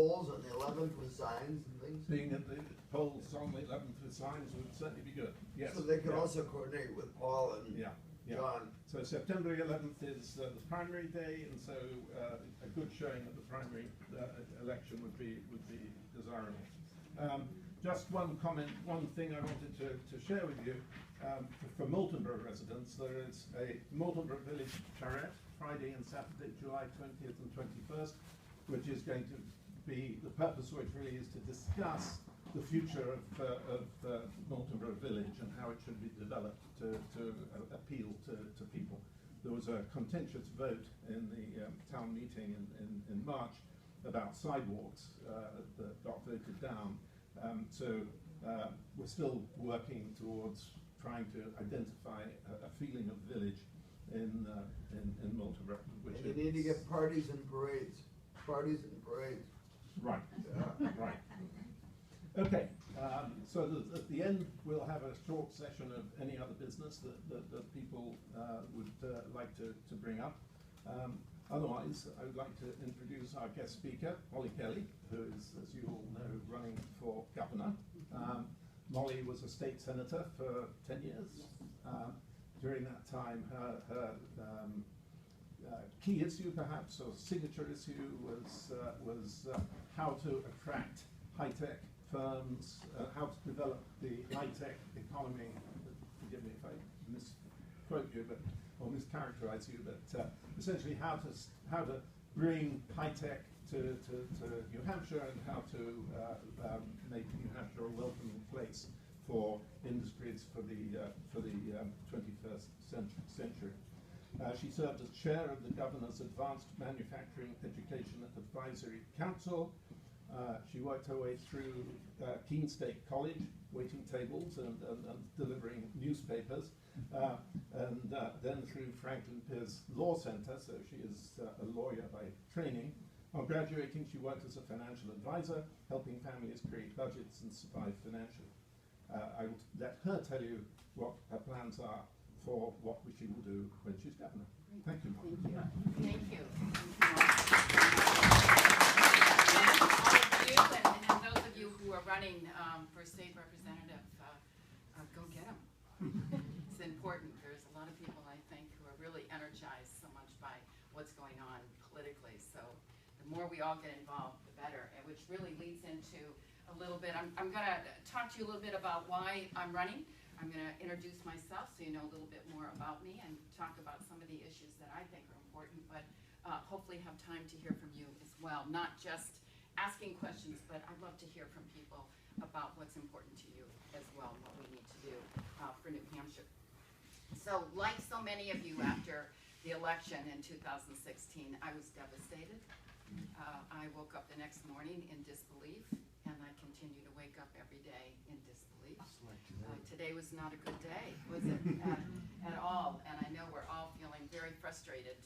polls on the 11th with signs and things? Being at the polls on the 11th with signs would certainly be good. Yes. So they could also coordinate with Paul and John. So September 11th is the primary day, and so a good showing at the primary election would be desirable. Just one comment, one thing I wanted to share with you. For Moultonborough residents, there is a Moultonborough Village Charrette, Friday and Saturday, July 20th and 21st, which is going to be, the purpose of which really is to discuss the future of Moultonborough Village and how it should be developed to appeal to people. There was a contentious vote in the town meeting in March about sidewalks that got voted down. So we're still working towards trying to identify a feeling of village in Moultonborough. And you need to get parties and parades. Parties and parades. Right, right. Okay, so at the end we'll have a short session of any other business that people would like to bring up. Otherwise, I would like to introduce our guest speaker, Molly Kelly, who is, as you all know, running for governor. Molly was a state senator for 10 years. During that time, her key issue, perhaps, or signature issue was how to attract high-tech firms, how to develop the high-tech economy. Forgive me if I misquote you, or mischaracterize you, but essentially how to bring high-tech to New Hampshire and how to make New Hampshire a welcoming place for industries for the 21st century. She served as chair of the Governor's Advanced Manufacturing Education Advisory Council. She worked her way through Keene State College, waiting tables and delivering newspapers, and then through Franklin Pierce Law Center, so she is a lawyer by training. On graduating, she worked as a financial advisor, helping families create budgets and survive financially. I will let her tell you what her plans are for what she will do when she's governor. Thank you, Molly. Thank you. Thank you. And those of you who are running for state representative, go get them. It's important. There's a lot of people, I think, who are really energized so much by what's going on politically. So the more we all get involved, the better, and which really leads into a little bit. I'm going to talk to you a little bit about why I'm running. I'm going to introduce myself so you know a little bit more about me and talk about some of the issues that I think are important, but hopefully have time to hear from you as well. Not just asking questions, but I'd love to hear from people about what's important to you as well and what we need to do for New Hampshire. So like so many of you after the election in 2016, I was devastated. I woke up the next morning in disbelief, and I continue to wake up every day in disbelief. Today was not a good day, was it, at all? And I know we're all feeling very frustrated,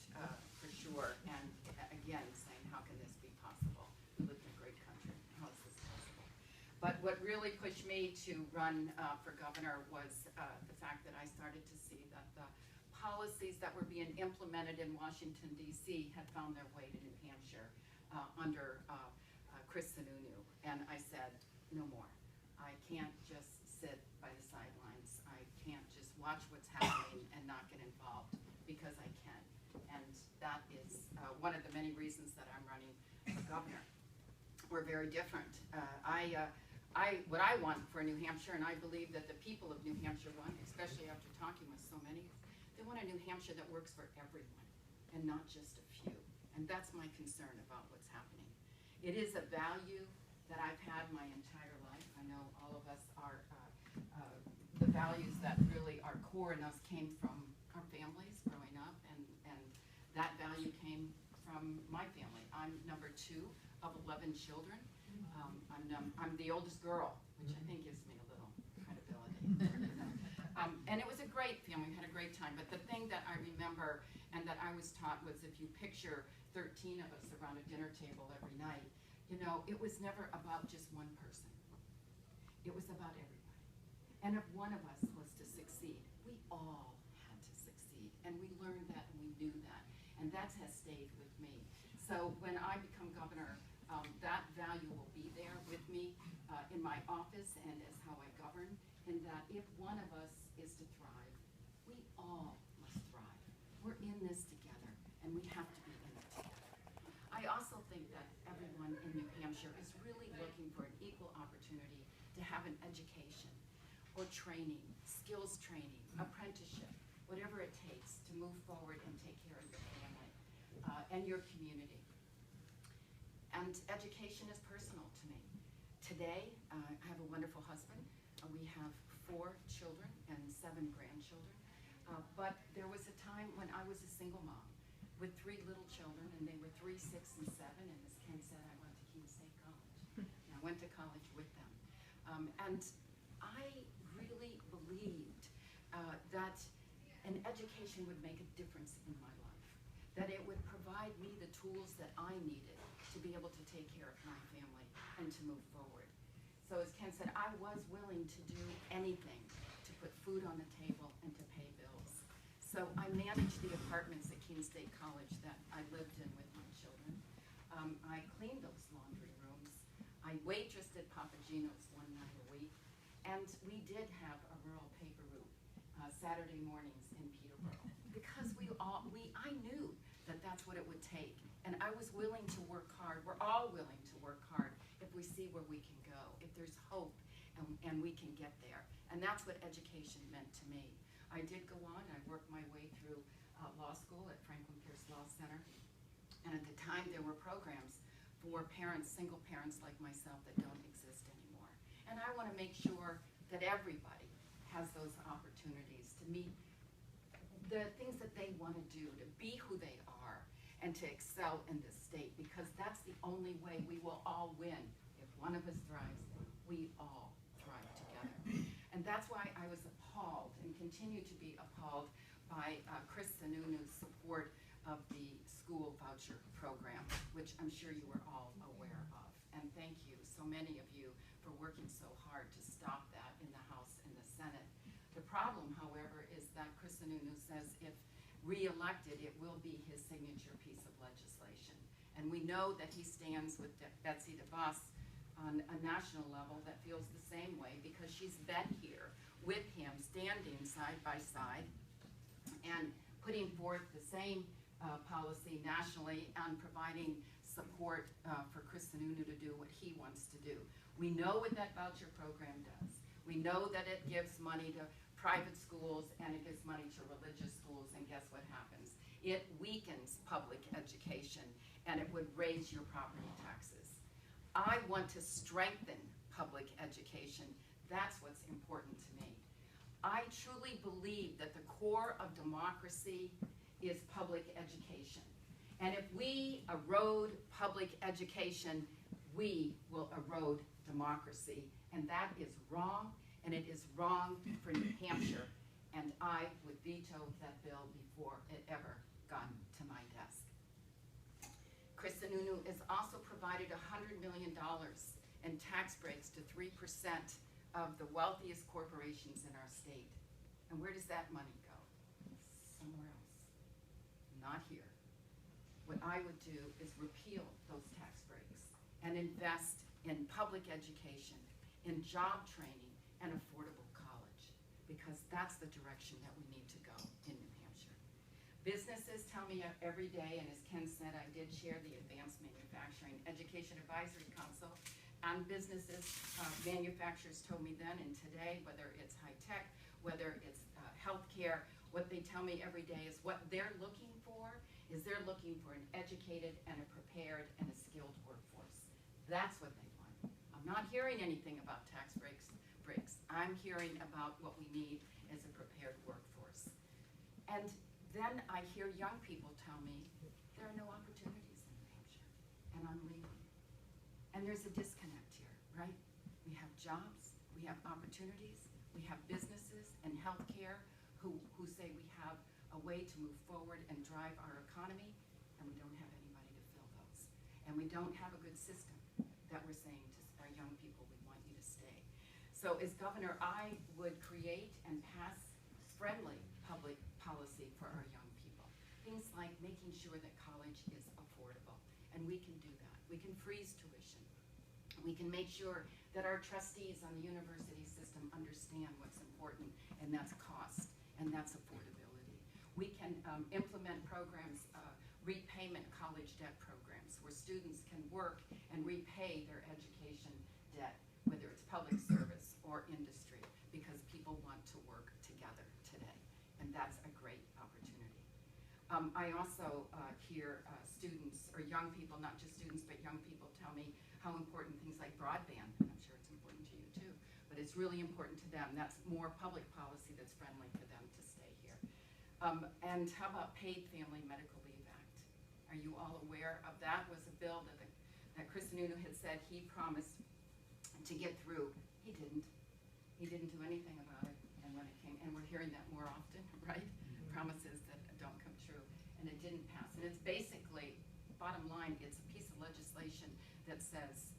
for sure, and again, saying, how can this be possible? We live in a great country. How is this possible? But what really pushed me to run for governor was the fact that I started to see that the policies that were being implemented in Washington, D.C. had found their way to New Hampshire under Chris Sununu. And I said, no more. I can't just sit by the sidelines. I can't just watch what's happening and not get involved, because I can. And that is one of the many reasons that I'm running for governor. We're very different. What I want for New Hampshire, and I believe that the people of New Hampshire want, especially after talking with so many, they want a New Hampshire that works for everyone and not just a few. And that's my concern about what's happening. It is a value that I've had my entire life. I know all of us are, the values that really are core in us came from our families growing up, and that value came from my family. I'm number 2 of 11 children. I'm the oldest girl, which I think gives me a little credibility. And it was a great family. We had a great time. But the thing that I remember and that I was taught was, if you picture 13 of us around a dinner table every night, you know, it was never about just one person. It was about everybody. And if one of us was to succeed, we all had to succeed. And we learned that and we knew that. And that has stayed with me. So when I become governor, that value practice and as how I govern, in that if one of us is to thrive, we all must thrive. We're in this together, and we have to be in it together. I also think that everyone in New Hampshire is really looking for an equal opportunity to have an education or training, skills training, apprenticeship, whatever it takes to move forward and take care of your family and your community. And education is personal to me. Today, I have a wonderful husband. We have 4 children and 7 grandchildren. But there was a time when I was a single mom with 3 little children, and they were 3, 6, and 7. And as Ken said, I went to Keene State College. And I went to college with them. And I really believed that an education would make a difference in my life, that it would provide me the tools that I needed to be able to take care of my family and to move forward. So as Ken said, I was willing to do anything to put food on the table and to pay bills. So I managed the apartments at Keene State College that I lived in with my children. I cleaned those laundry rooms. I waitressed at Papagino's 1 night a week. And we did have a rural paper route Saturday mornings in Peterborough, because I knew that that's what it would take. And I was willing to work hard. We're all willing to work hard if we see where we can go, if there's hope and we can get there. And that's what education meant to me. I did go on. I worked my way through law school at Franklin Pierce Law Center. And at the time, there were programs for parents, single parents like myself, that don't exist anymore. And I want to make sure that everybody has those opportunities to meet the things that they want to do, to be who they are, and to excel in this state, because that's the only way we will all win. If one of us thrives, we all thrive together. And that's why I was appalled and continue to be appalled by Chris Sununu's support of the school voucher program, which I'm sure you are all aware of. And thank you, so many of you, for working so hard to stop that in the House and the Senate. The problem, however, is that Chris Sununu says if re-elected, it will be his signature piece of legislation. And we know that he stands with Betsy DeVos on a national level that feels the same way, because she's been here with him, standing side by side and putting forth the same policy nationally and providing support for Chris Sununu to do what he wants to do. We know what that voucher program does. We know that it gives money to private schools and it gives money to religious schools, and guess what happens? It weakens public education and it would raise your property taxes. I want to strengthen public education. That's what's important to me. I truly believe that the core of democracy is public education. And if we erode public education, we will erode democracy. And that is wrong, and it is wrong for New Hampshire. And I would veto that bill before it ever got to my desk. Chris Sununu has also provided $100 million in tax breaks to 3% of the wealthiest corporations in our state. And where does that money go? Somewhere else, not here. What I would do is repeal those tax breaks and invest in public education, in job training, and affordable college, because that's the direction that we need to go in New Hampshire. Businesses tell me every day, and as Ken said, I did chair the Advanced Manufacturing Education Advisory Council, and businesses, manufacturers told me then and today, whether it's high tech, whether it's healthcare, what they tell me every day is what they're looking for is they're looking for an educated and a prepared and a skilled workforce. That's what they want. I'm not hearing anything about tax breaks. I'm hearing about what we need as a prepared workforce. And then I hear young people tell me there are no opportunities in New Hampshire, and I'm leaving. And there's a disconnect here, right? We have jobs, we have opportunities, we have businesses and healthcare who say we have a way to move forward and drive our economy, and we don't have anybody to fill those. And we don't have a good system that we're saying to our young people, we want you to stay. So as governor, I would create and pass friendly public policy for our young people. Things like making sure that college is affordable, and we can do that. We can freeze tuition. We can make sure that our trustees on the university system understand what's important, and that's cost, and that's affordability. We can implement programs, repayment college debt programs, where students can work and repay their education debt, whether it's public service or industry, because people want to work together today, and that's a great opportunity. I also hear students, or young people, not just students, but young people tell me how important things like broadband, and I'm sure it's important to you too, but it's really important to them. That's more public policy that's friendly for them to stay here. And how about paid Family Medical Leave Act? Are you all aware of that? Was a bill that Chris Sununu had said he promised to get through. He didn't. He didn't do anything about it, and when it came, and we're hearing that more often, right? Promises that don't come true, and it didn't pass. And it's basically, bottom line, it's a piece of legislation that says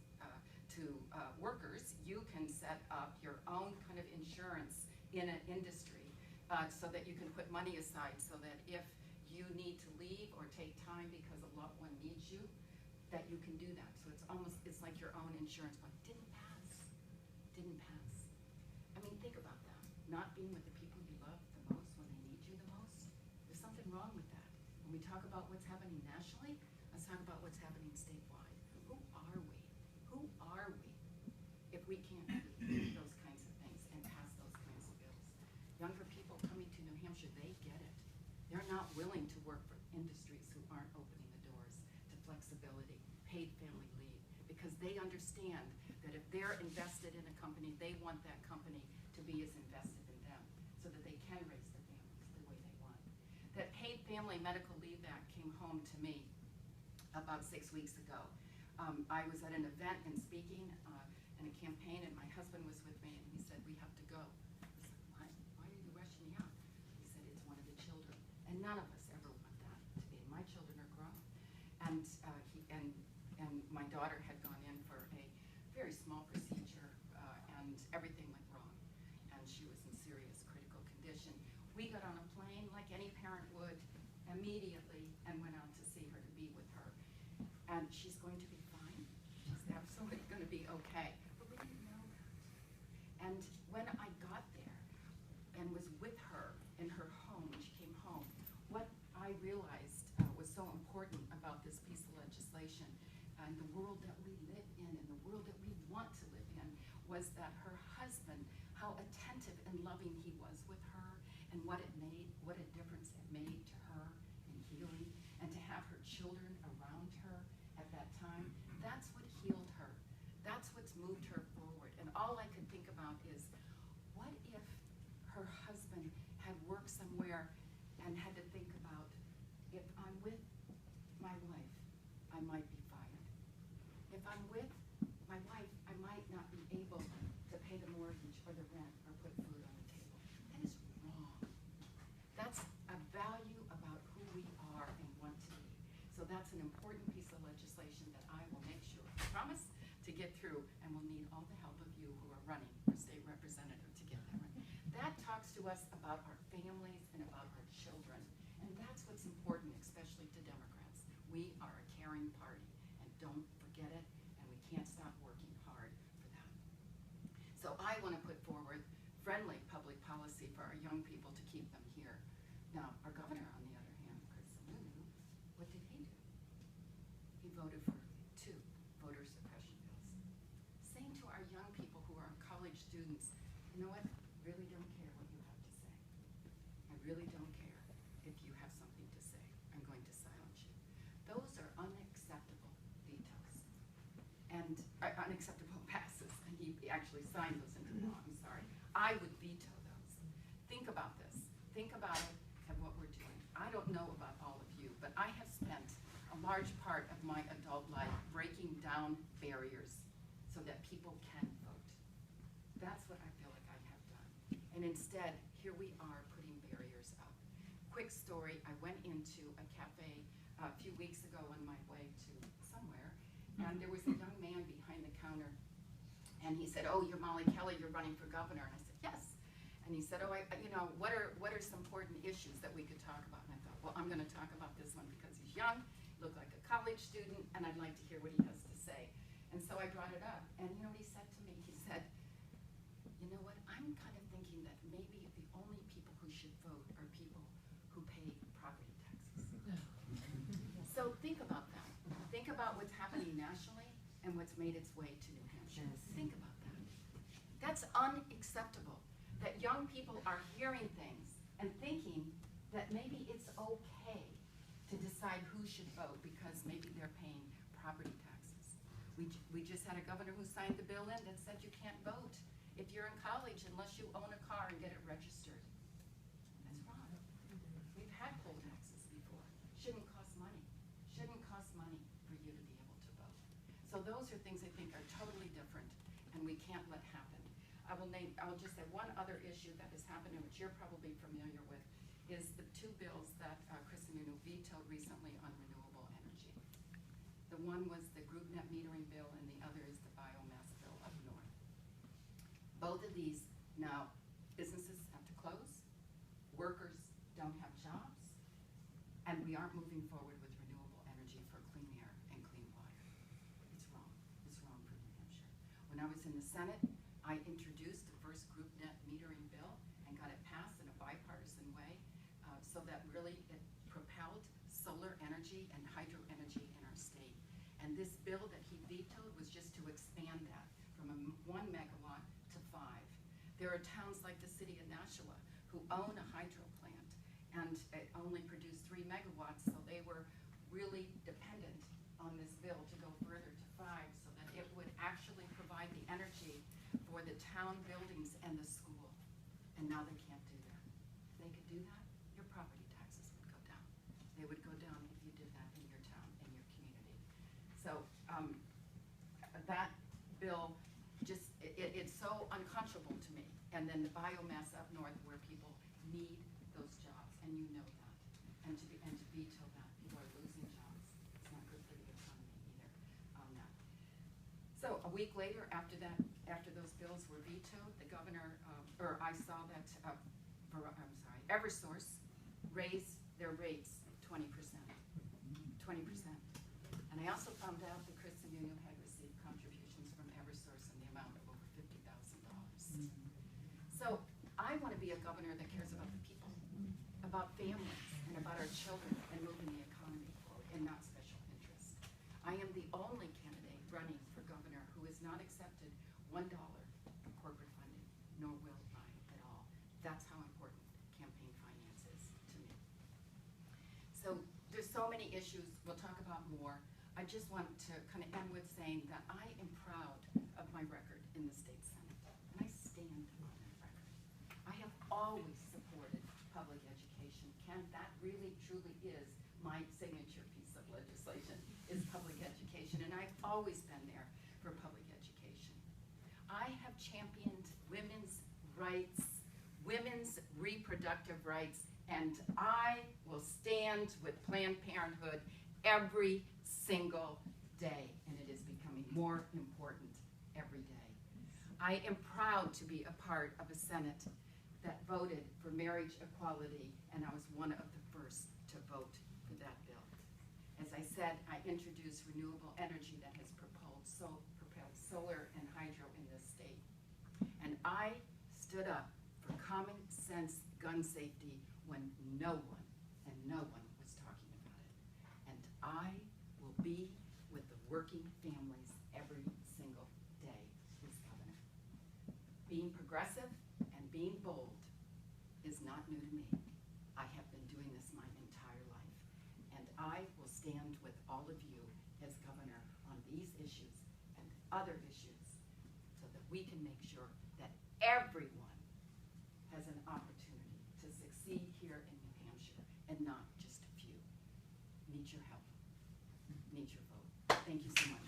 to workers, you can set up your own kind of insurance in an industry so that you can put money aside so that if you need to leave or take time because a loved one needs you, that you can do that. So it's like your own insurance, but it didn't pass. Didn't pass. I mean, think about that. Not being with the people you love the most when they need you the most. There's something wrong with that. When we talk about what's happening nationally, let's talk about what's happening statewide. Who are we? Who are we if we can't do those kinds of things and pass those kinds of bills? Younger people coming to New Hampshire, they get it. They're not willing to work for industries who aren't opening the doors to flexibility, paid family leave, because they understand that if they're invested in a company, they want that company to be as invested in them so that they can raise their families the way they want. That paid Family Medical Leave Act came home to me about 6 weeks ago. I was at an event and speaking in a campaign, and my husband was with me, and he said, "We have to go." I was like, why are you rushing me out? He said, "It's one of the children." And none of us ever want that to be. My children are grown. And and my daughter had gone in for a very small procedure, and everything went wrong. And she was in serious critical condition. We got on a plane like any parent would immediately and went out to see her, to be with her. And she's going to be fine. She's absolutely going to be okay. But we didn't know that. And when I got there and was with her in her home, when she came home, what I realized was so important about this piece of legislation and the world that we live in and the world that we want to live in was that her husband, how attentive and loving he was with her, and what a difference it made to her in healing, and to have her children around her at that time. That's what healed her. That's what's moved her forward. And all I could think about is, what if her husband had worked somewhere and had to think about, if I'm with my wife, I might be fired. If I'm with my wife, I might not be able to pay the mortgage or the rent or put food on the table. That is wrong. That's a value about who we are and want to be. So that's an important piece of legislation that I will make sure, I promise, to get through, and we'll need all the help of you who are running for state representative to get that right. That talks to us about our families and about our children, and that's what's important, especially to Democrats. We are a caring party, and don't forget it, and we can't stop working hard for that. So I want to put forward friendly public policy for our young people to keep them here. Now, our governor, on the other hand, Chris Sununu, what did he do? He voted for 2 voter suppression bills, saying to our young people who are college students, you know what, really don't care what you have to say. I really don't care if you have something to say. I'm going to silence you. Those are unacceptable vetoes and unacceptable passes, and he actually signed those into law. I'm sorry. I would veto those. Think about this. Think about it and what we're doing. I don't know about all of you, but I have spent a large part of my adult life breaking down barriers so that people can vote. That's what I feel like I have done. And instead, here we are putting barriers up. Quick story, I went into a cafe a few weeks ago on my way to somewhere, and there was a young man behind the counter, and he said, "Oh, you're Molly Kelly, you're running for governor." And I said, "Yes." And he said, "Oh, what are some important issues that we could talk about?" And I thought, well, I'm going to talk about this one because he's young, looked like a college student, and I'd like to hear what he has to say. And so I brought it up, and you know what he said to me? He said, you know what, I'm kind of thinking that maybe the only people who should vote are people who pay property taxes. So think about that. Think about what's happening nationally and what's made its way to New Hampshire. Think about that. That's unacceptable, that young people are hearing things and thinking that maybe it's okay to decide who should vote because maybe they're paying property taxes. We just had a governor who signed the bill in that said you can't vote if you're in college unless you own a car and get it registered. That's wrong. We've had poll taxes before. Shouldn't cost money. Shouldn't cost money for you to be able to vote. So those are things I think are totally different and we can't let happen. I'll just say one other issue that is happening, which you're probably familiar with, is the two bills that Chris Sununu vetoed recently on renewable energy. The one was the group net metering bill and the other is the biomass bill up north. Both of these, now, businesses have to close, workers don't have jobs, and we aren't moving forward with renewable energy for clean air and clean water. It's wrong. It's wrong for New Hampshire. When I was in the Senate, I introduced the first group net metering bill and got it passed in a bipartisan way so that really it propelled solar energy and hydro energy in our state. And this bill that he vetoed was just to expand that from 1 megawatt to 5. There are towns like the city of Nashua who own a hydro plant and it only produced 3 megawatts, so they were really dependent on this bill to go further to 5 so that it would actually provide the energy for the town buildings and the school. And now they can't do that. If they could do that, your property taxes would go down. They would go down if you did that in your town, in your community. So that bill just, it's so unconscionable to me. And then the biomass up north where people need those jobs, and you know that. And to veto that, people are losing jobs. It's not good for the economy either on that. So a week later, after those bills were vetoed, the governor, or I saw that, Eversource raised their rates 20%. 20%. And I also found out that Chris Sununu had received contributions from Eversource in the amount of over $50,000. So I want to be a governor that cares about the people, about families, and about our children, and moving the economy forward, and not special interests. I am the only candidate running for governor who has not accepted $1 in corporate funding, nor will I at all. That's how important campaign finance is to me. So there's so many issues, we'll talk about more. I just want to kind of end with saying that I am proud of my record in the state Senate, and I stand on that record. I have always supported public education. Ken, that really truly is my signature piece of legislation, is public education, and I've always been there for public education. I have championed women's rights, women's reproductive rights, and I will stand with Planned Parenthood every single day, and it is becoming more important every day. I am proud to be a part of a Senate that voted for marriage equality, and I was one of the first to vote for that bill. As I said, I introduced renewable energy that has propelled solar and hydro in this state. And I stood up for common sense gun safety when no one was talking about it. And I will be with the working families every single day as governor. Being progressive and being bold is not new to me. I have been doing this my entire life. And I will stand with all of you as governor on these issues and other issues so that we can make sure that everyone has an opportunity to succeed here in New Hampshire and not just a few. Need your help. Need your vote. Thank you so much.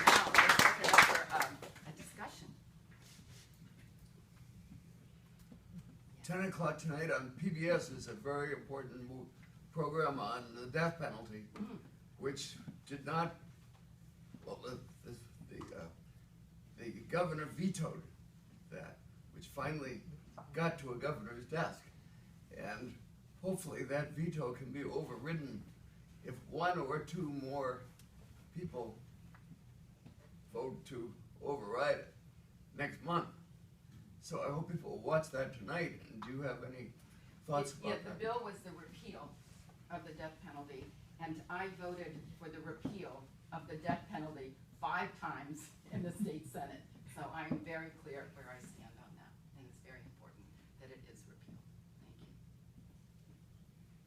Now, let's open it up for a discussion. 10 o'clock tonight on PBS is a very important program on the death penalty, which did not, well, the governor vetoed that, which finally got to a governor's desk. And hopefully that veto can be overridden if one or two more people vote to override it next month. So I hope people will watch that tonight. And do you have any thoughts about The that? bill was the repeal of the death penalty, and I voted for the repeal of the death penalty 5 times in the state senate. So I'm very clear where I stand on that, and it's very important that it is repealed. Thank you.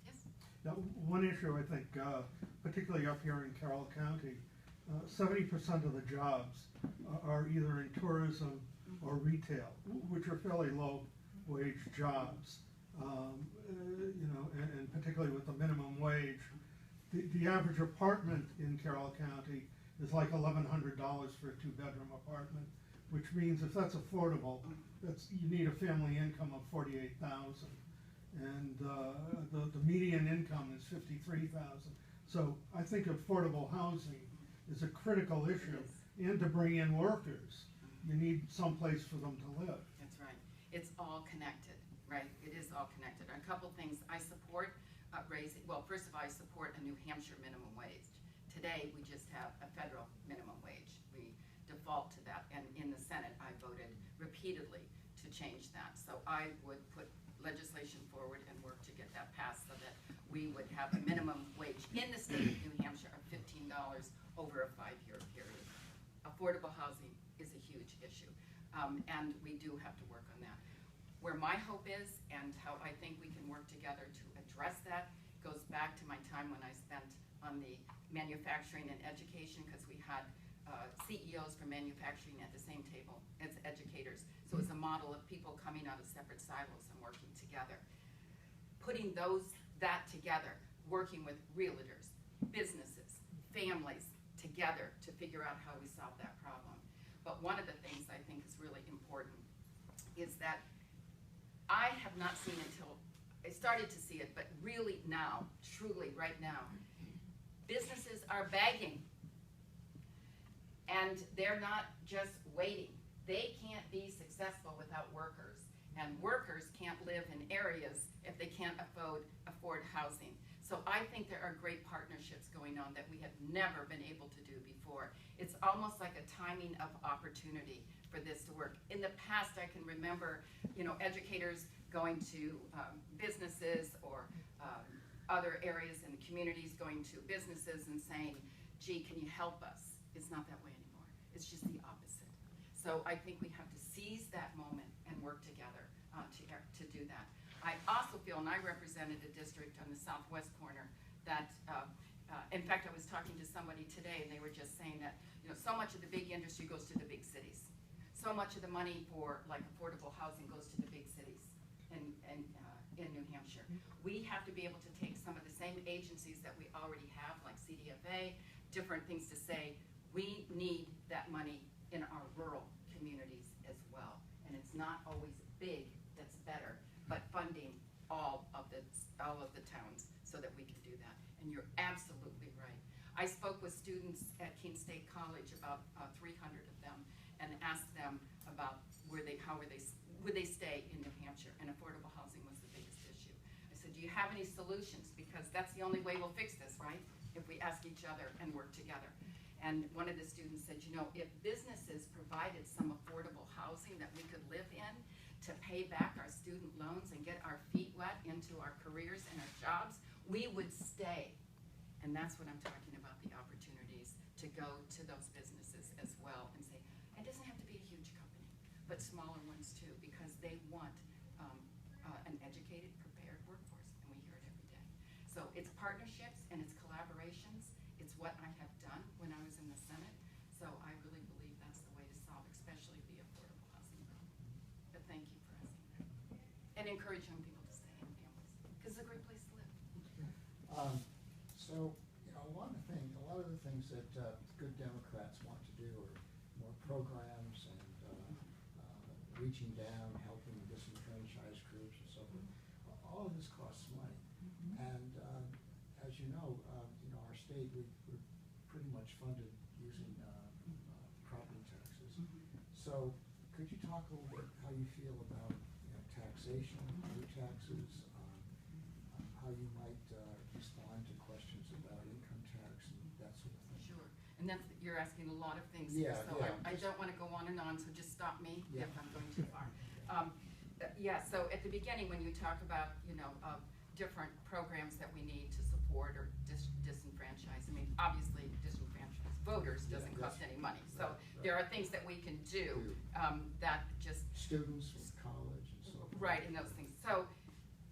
Yes? Now, one issue I think, particularly up here in Carroll County, 70% of the jobs are either in tourism or retail, which are fairly low-wage jobs. And particularly with the minimum wage, the average apartment in Carroll County is like $1,100 for a 2-bedroom apartment, which means if that's affordable, you need a family income of $48,000, and the median income is $53,000. So I think affordable housing is a critical issue, and to bring in workers, you need some place for them to live. That's right. It's all connected, right? It is all connected. A couple things I support raising. Well, first of all, I support a New Hampshire minimum wage. Today, we just have a federal minimum wage. We default to that, and in the Senate, I voted repeatedly to change that. So I would put legislation forward and work to get that passed so that we would have a minimum wage in the state of New Hampshire of $15 over a 5-year period. Affordable housing is a huge issue, and we do have to work on that. Where my hope is, and how I think we can work together to address that, goes back to my time when I spent on the manufacturing and education, because we had CEOs from manufacturing at the same table as educators. So it's a model of people coming out of separate silos and working together. Putting that together, working with realtors, businesses, families together to figure out how we solve that problem. But one of the things I think is really important is that I have not seen until, I started to see it, but really now, truly right now, businesses are begging. And they're not just waiting. They can't be successful without workers. And workers can't live in areas if they can't afford housing. So I think there are great partnerships going on that we have never been able to do before. It's almost like a timing of opportunity for this to work. In the past, I can remember, educators going to businesses or other areas in the communities, going to businesses and saying, gee, can you help us? It's not that way anymore. It's just the opposite. So I think we have to seize that moment and work together to do that. I also feel, and I represented a district on the southwest corner that, in fact, I was talking to somebody today, and they were just saying that, so much of the big industry goes to the big cities. So much of the money for like affordable housing goes to the big cities in New Hampshire. We have to be able to take some of the same agencies that we already have, like CDFA, different things to say, we need that money in our rural communities as well. And it's not always big that's better, but funding all of the towns so that we can do that. And you're absolutely right. I spoke with students at Keene State College, about 300 of them, and asked them about would they stay in New Hampshire, and affordable housing was the biggest issue. I said, do you have any solutions? Because that's the only way we'll fix this, right? If we ask each other and work together. And one of the students said, if businesses provided some affordable housing that we could live in to pay back our student loans and get our feet wet into our careers and our jobs, we would stay. And that's what I'm talking about, the opportunities to go to those businesses as well and say, it doesn't have to be a huge company, but smaller ones too, because they want an educated, prepared workforce, and we hear it every day. So it's partnerships and it's collaborations. It's what I have done when I was in the Senate. So I really believe that's the way to solve, especially the affordable housing problem. But thank you for asking that. And encourage young people to stay in families, because it's a great place to live. So, a lot of the things that good Democrats want to do are more programs and reaching down, helping disenfranchised groups and so forth. All of this costs money. And as you know, our state, we're pretty much funded using property taxes. So could you talk a little bit how you feel about taxation, new taxes, how you might respond to questions about And that's, you're asking a lot of things Yeah, here, so yeah. I don't wanna go on and on, so just stop me Yeah. if I'm going too far. Yeah, so at the beginning, when you talk about, different programs that we need to support or disenfranchise, I mean, obviously disenfranchised voters doesn't Yeah, cost yes. any money. So Right. there are things that we can do, that just Students from college and so forth. right, and those things. So,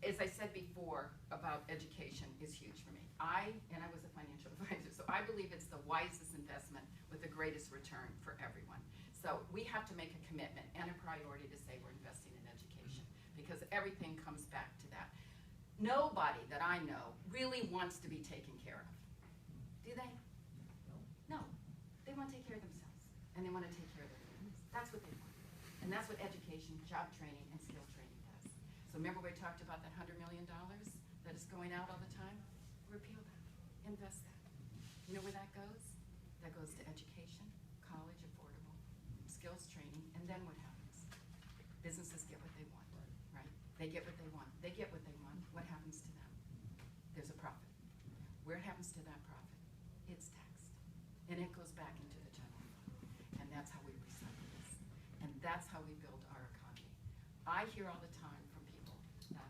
as I said before, about education is huge for me. I was a financial advisor, so I believe it's the wisest investment with the greatest return for everyone. So we have to make a commitment and a priority to say we're investing in education, because everything comes back to that. Nobody that I know really wants to be taken care of. Do they? No. They want to take care of themselves, and they want to take care of their families. That's what they want. And that's what education, job training, and skill training does. So remember we talked about that $100 million that is going out all the time? Repeal that. Invest that. You know where that goes? That goes to education, college, affordable, skills training, and then what happens? Businesses get what they want, right? They get what they want. They get what they want. What happens to them? There's a profit. Where happens to that profit? It's taxed. And it goes back into the general fund. And that's how we recycle this. And that's how we build our economy. I hear all the time from people that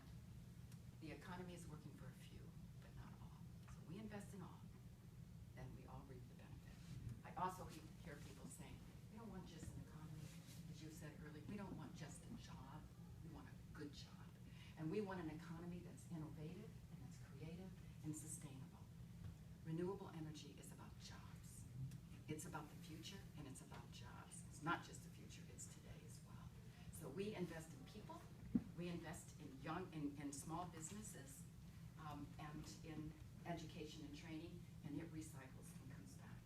the economy is working for a few, but not all. So we invest in all, then we all reap the benefit. I also hear people saying, we don't want just an economy, as you said earlier, we don't want just a job, we want a good job. And we want an economy that's innovative, and that's creative, and sustainable. Renewable energy is about jobs. It's about the future, and it's about jobs. It's not just the future, it's today as well. So we invest in people, we invest in in small businesses, and in education and training, and it recycles and comes back.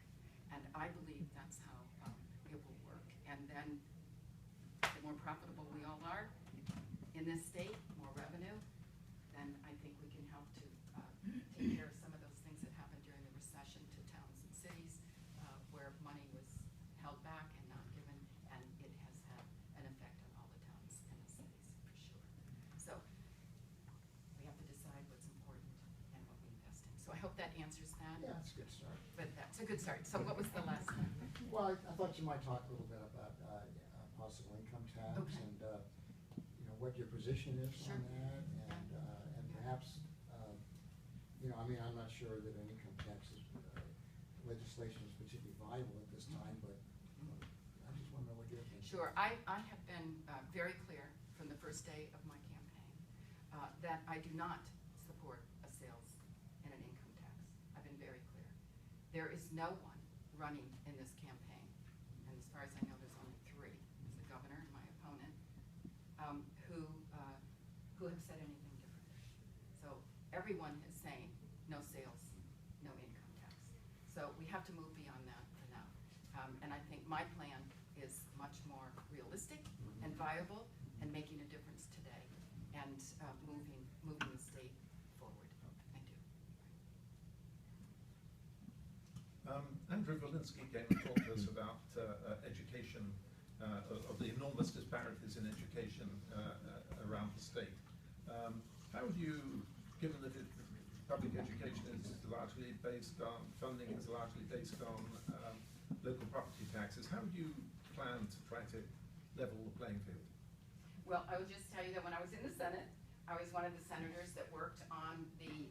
And I believe that's how it will work. And then the more profitable we all are in this state, more revenue, then I think we can help to take care of some of those things that happened during the recession to towns and cities, where money was held back and not given, and it has had an effect on all the towns and the cities, for sure. So we have to decide what's important and what we invest in. So I hope that answers that. Yeah, that's a good start. But that's a good start. So what was the last one? Well, I thought you might talk a little bit about possible income tax Okay. and, what your position is Sure. on that, and perhaps, I mean, I'm not sure that an income tax legislation is particularly viable at this time, but I just want to know what you're thinking. Sure. I have been very clear from the first day of my campaign that I do not support a sales and an income tax. I've been very clear. There is no one running in this campaign, and as far as I know, there's only three. It's the governor and my opponent, who have said anything different. So everyone is saying no sales, no income tax. So we have to move beyond that for now. And I think my plan is much more realistic and viable and making a difference today and moving the state forward. I do. Andrew Walensky came and talked to us about education, of the enormous disparities in education around the state. How do you, given that public education is largely based on, funding is largely based on local property taxes, how do you plan to try to level the playing field? Well, I will just tell you that when I was in the Senate, I was one of the senators that worked on the,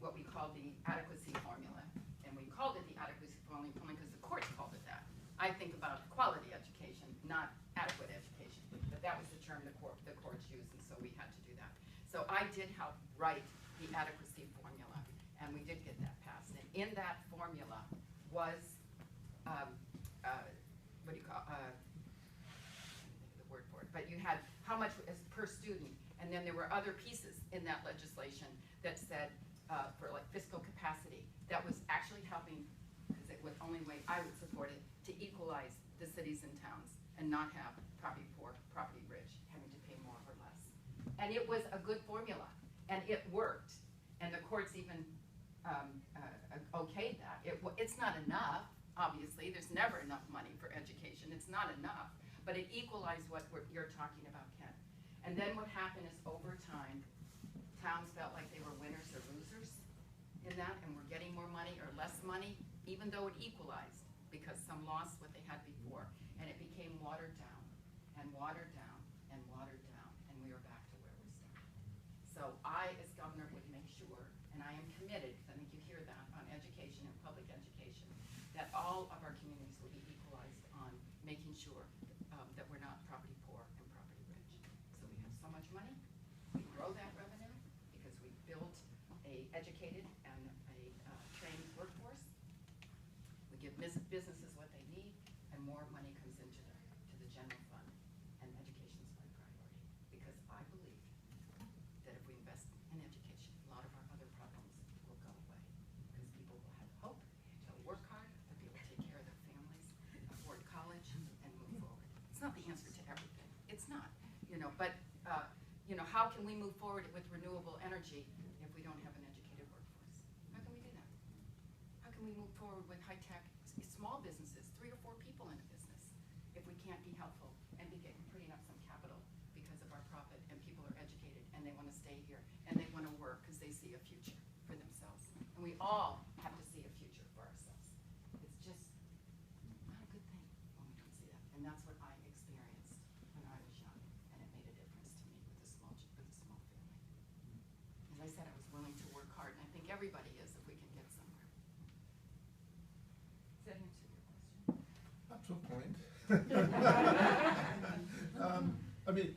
what we call the adequacy formula. And we called it the adequacy formula because the courts called it that. I think about quality education, not adequate education. But that was the term the courts used, and so we had to do that. So I did help write the adequacy formula, and we did get that passed. And in that formula was, what do you call, I can't think of the word for it, but you had how much is per student, and then there were other pieces in that legislation that said, for like fiscal capacity, that was actually helping, because it was the only way I would support it, to equalize the cities and towns and not have property poor, property rich, having to pay more or less. And it was a good formula, and it worked, and the courts even okayed that. It's not enough, obviously, there's never enough money for education, it's not enough, but it equalized what you're talking about, Ken. And then what happened is over time, towns felt like they were winners or losers in that, and were getting more money or less money, even though it equalized, because some lost what they had before, and it became watered down, and watered down, and watered down, and we are back to where we started. So I, as governor, would make sure, and I am committed, because I think you hear that, on education and public education, that all of our communities will be equalized on making sure that we're not property poor and property rich. So we have so much money, we grow that revenue because we built a educated and a trained workforce. We give businesses what they need, and more money comes into the general fund, and education is my priority. Because I believe that if we invest in education, a lot of our other problems will go away. Because people will have hope, they'll work hard, they'll be able to take care of their families, afford college, and move forward. It's not the answer to everything. It's not, but how can we move forward with renewable energy if we don't have an educated workforce? How can we do that? How can we move forward with high-tech small businesses, 3 or 4 people in a business, if we can't be helpful and be putting up some capital because of our profit, and people are educated and they want to stay here and they want to work because they see a future for themselves. And we all have to see a future for ourselves. It's just not a good thing when we don't see that. And that's what I experienced when I was young, and it made a difference to me with a small family. As I said, I was willing to work hard, and I think everybody is if we can get somewhere. Does that answer your question? Up to a point. I mean,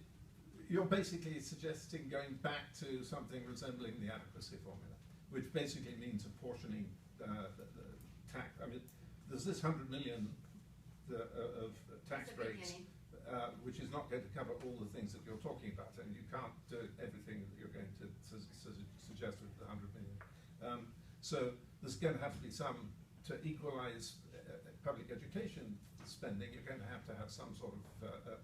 you're basically suggesting going back to something resembling the adequacy formula, which basically means apportioning the tax. I mean, there's this 100 million of tax breaks, which is not going to cover all the things that you're talking about, and you can't do everything that you're going to suggest with the 100 million. So there's going to have to be some, to equalize public education spending, you're going to have some sort of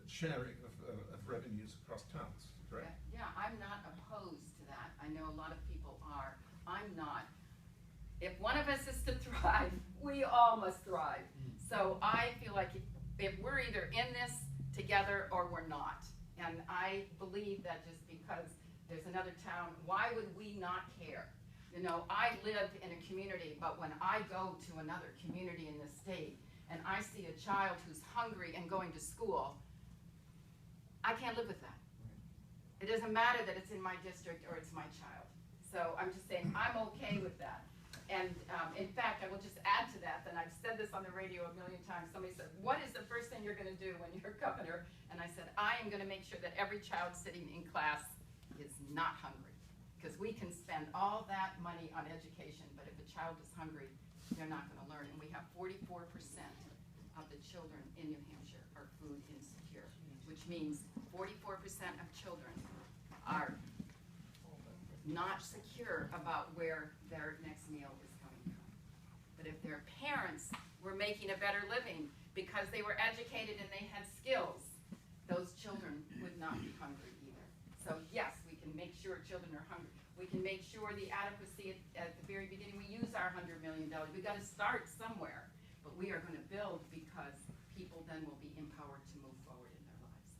sharing of revenues across towns, correct? Yeah, I'm not opposed to that. I know a lot of people are. I'm not. If one of us is to thrive, we all must thrive. So I feel like if we're either in this together or we're not. And I believe that just because there's another town, why would we not care? I live in a community, but when I go to another community in the state and I see a child who's hungry and going to school, I can't live with that. It doesn't matter that it's in my district or it's my child. So I'm just saying I'm okay with that. And in fact, I will just add to that, and I've said this on the radio a million times. Somebody said, what is the first thing you're going to do when you're governor? And I said, I am going to make sure that every child sitting in class is not hungry. Because we can spend all that money on education, but if a child is hungry, they're not going to learn. And we have 44% of the children in New Hampshire are food insecure, which means 44% of children are not secure about where their next meal is coming from. But if their parents were making a better living because they were educated and they had skills, those children would not be hungry either. So yes, we can make sure children are hungry. We can make sure the adequacy at the very beginning, we use our $100 million. We've got to start somewhere, but we are going to build because people then will be empowered to move forward in their lives.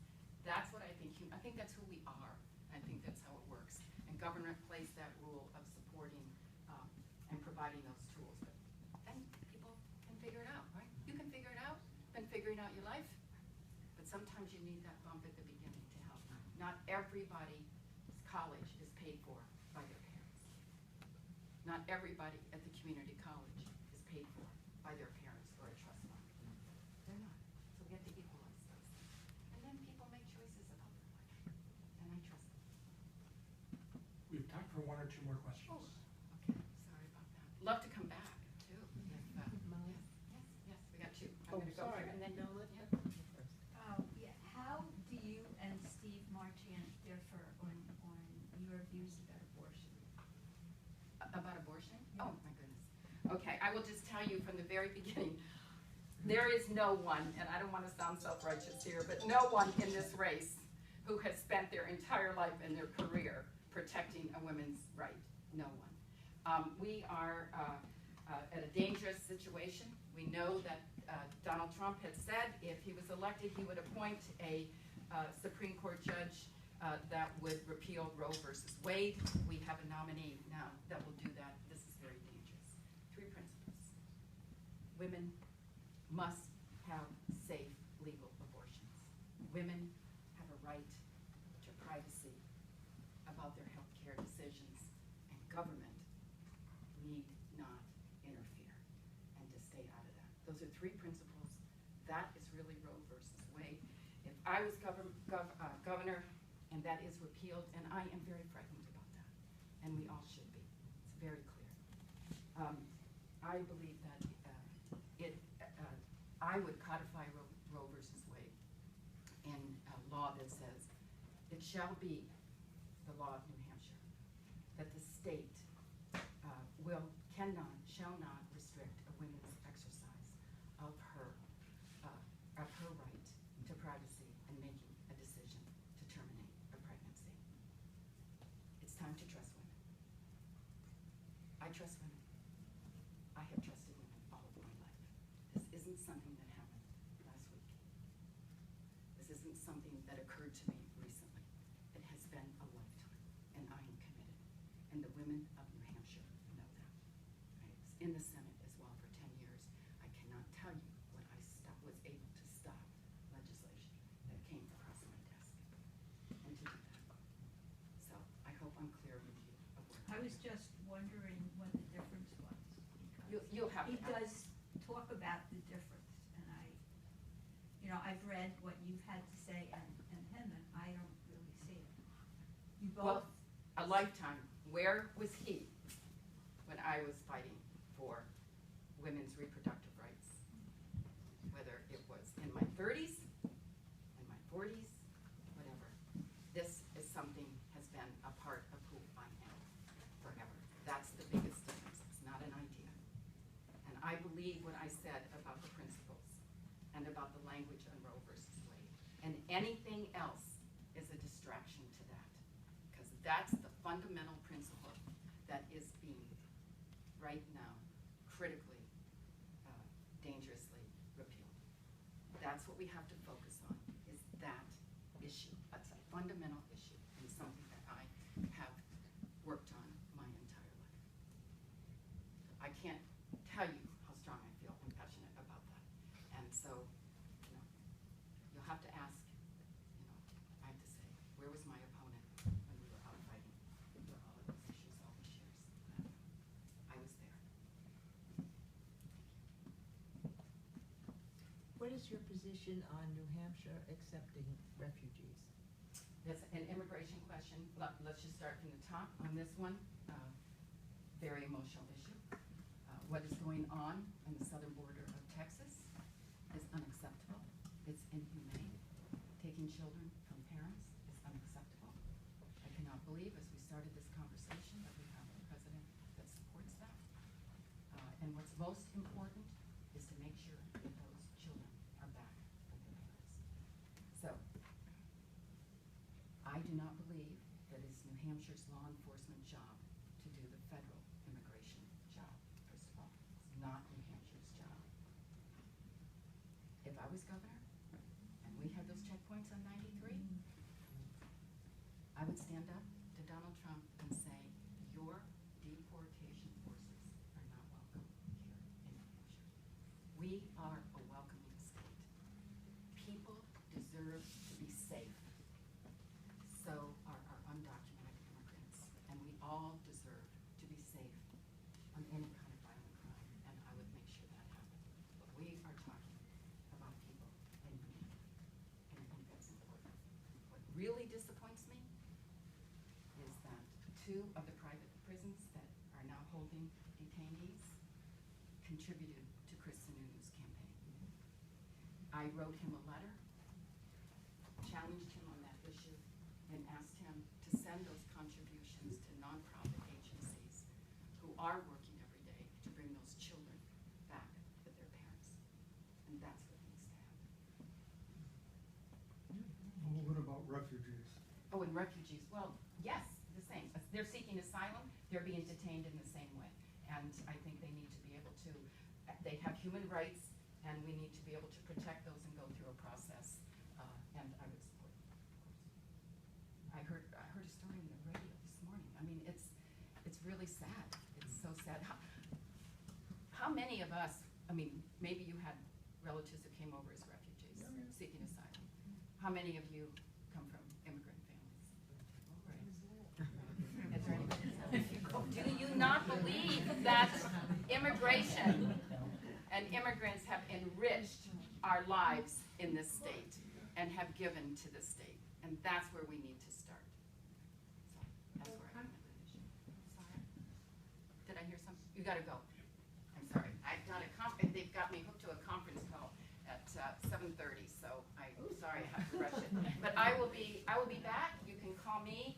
That's what I think. I think that's who we are. I think that's how it works. And government plays that role of supporting and providing those tools. But then people can figure it out, right? You can figure it out. Been figuring out your life. But sometimes you need that bump at the beginning to help. Not everybody's college is paid for by their parents. Not everybody at the community college is paid for by their parents or a trust fund. They're not. So we have to equalize those things. And then people make choices about their life. And I trust them. We have time for 1 or 2 more questions. Oh, okay. Sorry about that. Love to come back, too. Molly? Yes, we got 2. Oh, I'm going to go sorry. here and then No, let's yeah. go first. Yeah, how do you and Steve Marchant differ on your views about abortion? About abortion? Oh, my goodness. Okay, I will just tell you from the very beginning, there is no one, and I don't want to sound self-righteous here, but no one in this race who has spent their entire life and their career protecting a woman's right. No one. We are at a dangerous situation. We know that Donald Trump had said if he was elected, he would appoint a Supreme Court judge that would repeal Roe versus Wade. We have a nominee now that will do that. This is very dangerous. 3 principles. women must have safe legal abortions. Women have a right to privacy about their health care decisions, and government need not interfere, and to stay out of that. Those are three principles. That is really Roe versus Wade. If I was governor and that is repealed, and I am very frightened about that, and we all should be. It's very clear. I believe that I would codify Roe versus Wade in a law that says it shall be the law of New Hampshire that the state shall not restrict a woman's exercise of her right to privacy and making a decision to terminate a pregnancy. It's time to trust women. I trust women. I have trusted women all of my life. This isn't something that happened last week. This isn't something that occurred to me recently. It has been a lifetime, and I am committed. And the women of New Hampshire know that. I was in the Senate as well for 10 years. I cannot tell you what I was able to stop legislation that came across my desk, and to do that. So I hope I'm clear with you of where I was just wondering what the difference was. because You'll have to He ask. does talk about the difference, and I've read what you've had to say and him, and I don't really see it. You both. Well, a lifetime. Where was he when I was fighting for women's reproductive rights? Whether it was in my 30s, in my 40s, whatever. This is something has been a part of who I am forever. That's the biggest difference. It's not an idea. And I believe what I said about the principles and about the language on Roe versus Wade. And anything else is a distraction to that. Because that's the fundamental principle that is being, right now, critically, dangerously repealed. That's what we have to focus on, is that issue. That's a fundamental issue and something that I have worked on my entire life. I can't tell you how strong I feel and passionate about that. And so, you'll have to ask, I have to say, where was my opponent when we were out fighting for all of those issues all these years? I was there. What is your position on New Hampshire accepting refugees? That's an immigration question. Let's just start from the top on this one. Very emotional issue. What is going on in the southern border of Texas is unacceptable. It's inhumane. Taking children from parents is unacceptable. I cannot believe, as we started this conversation, that we have a president that supports that. And what's most important is to make sure that those children are back with their parents. So, I do not believe that it's New Hampshire's law enforcement job to do the federal immigration job, first of all. It's not New Hampshire's job. If I was governor, and we had those checkpoints on 93, I would stand up to Donald Trump and say, your deportation forces are not welcome here in New Hampshire. We are a welcoming state. People deserve to be safe. So are our undocumented immigrants. And we all deserve to be safe on any kind of violent crime, and I would make sure that happened. But we are talking about people in need, and I think that's important. What really disappoints me is that 2 of the private prisons that are now holding detainees contributed to Chris Sununu's campaign. I wrote him a letter, challenged him on that issue, and asked him to send those contributions to nonprofit agencies who are working every day to bring those children back with their parents. And that's what needs to happen. Well, what about refugees? Oh, and refugees, well, yes, the same. They're seeking asylum, they're being detained in the same way. And I think they need to be able to, they have human rights, and we need to be able to protect those and go through a process. And I would support them, of course. I heard a story on the radio this morning. I mean, it's really sad. It's so sad. How many of us I mean, maybe you had relatives who came over as refugees seeking asylum. How many of you come from immigrant families? Is there anybody? Do you not believe that immigration and immigrants have enriched our lives in this state and have given to this state? And that's where we need to start. So that's where I'm at that issue. Sorry. Did I hear something? You gotta go. I'm sorry. I've got they've got me hooked to a conference call at 7:30, so I'm sorry I have to rush it. But I will be back. You can call me